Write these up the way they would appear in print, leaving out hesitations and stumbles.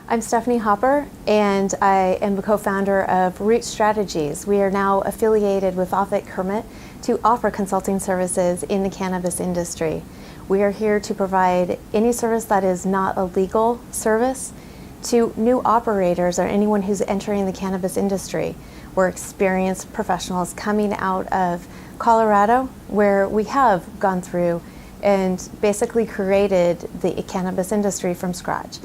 I'm Stephanie Hopper, and I am the co-founder of Root Strategies. We are now affiliated with Offit Kermit to offer consulting services in the cannabis industry. We are here to provide any service that is not a legal service to new operators or anyone who's entering the cannabis industry. We're experienced professionals coming out of Colorado, where we have gone through and basically created the cannabis industry from scratch.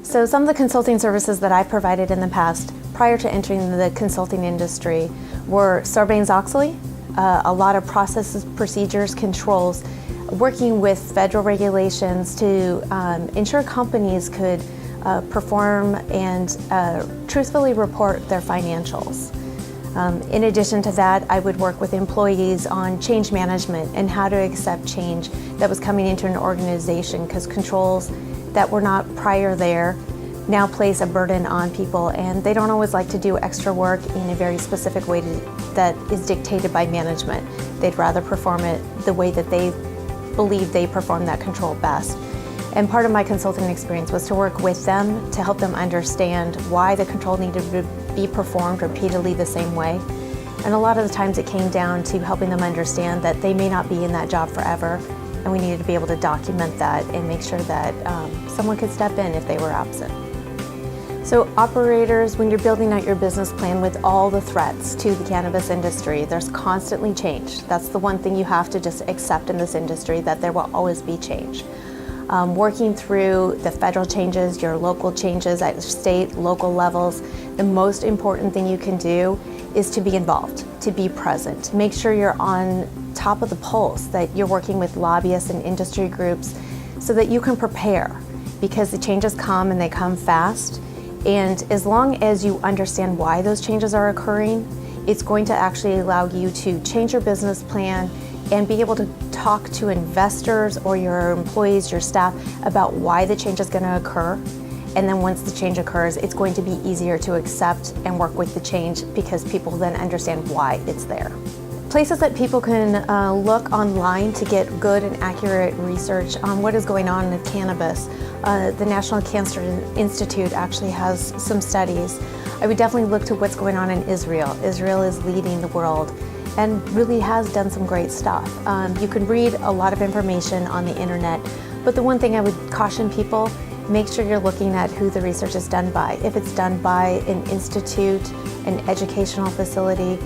So some of the consulting services that I provided in the past, prior to entering the consulting industry, were Sarbanes-Oxley, a lot of processes, procedures, controls, working with federal regulations to ensure companies could perform and truthfully report their financials. In addition to that, I would work with employees on change management and how to accept change that was coming into an organization, because controls that were not prior there now place a burden on people, and they don't always like to do extra work in a very specific way that is dictated by management. They'd rather perform it the way that they believe they perform that control best. And part of my consulting experience was to work with them to help them understand why the control needed to be performed repeatedly the same way. And a lot of the times it came down to helping them understand that they may not be in that job forever, and we needed to be able to document that and make sure that someone could step in if they were absent. So operators, when you're building out your business plan with all the threats to the cannabis industry, there's constantly change. That's the one thing you have to just accept in this industry, that there will always be change. Working through the federal changes, your local changes at state, local levels, the most important thing you can do is to be involved, to be present. Make sure you're on top of the pulse, that you're working with lobbyists and industry groups so that you can prepare, because the changes come and they come fast. And as long as you understand why those changes are occurring, it's going to actually allow you to change your business plan and be able to talk to investors or your employees, your staff, about why the change is going to occur. And then once the change occurs, it's going to be easier to accept and work with the change, because people then understand why it's there. Places that people can look online to get good and accurate research on what is going on with cannabis. The National Cancer Institute actually has some studies. I would definitely look to what's going on in Israel. Israel is leading the world and really has done some great stuff. You can read a lot of information on the internet, but the one thing I would caution people, make sure you're looking at who the research is done by. If it's done by an institute, an educational facility,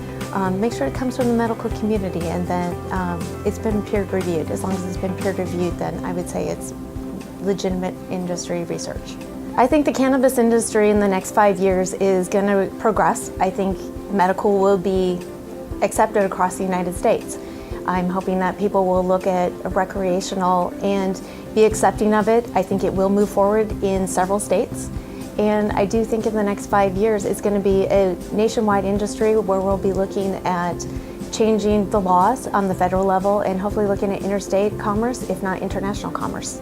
make sure it comes from the medical community, and then it's been peer reviewed. As long as it's been peer reviewed, then I would say it's legitimate industry research. I think the cannabis industry in the next 5 years is going to progress. I think medical will be accepted across the United States. I'm hoping that people will look at recreational and be accepting of it. I think it will move forward in several states. And I do think in the next 5 years it's going to be a nationwide industry where we'll be looking at changing the laws on the federal level and hopefully looking at interstate commerce, if not international commerce.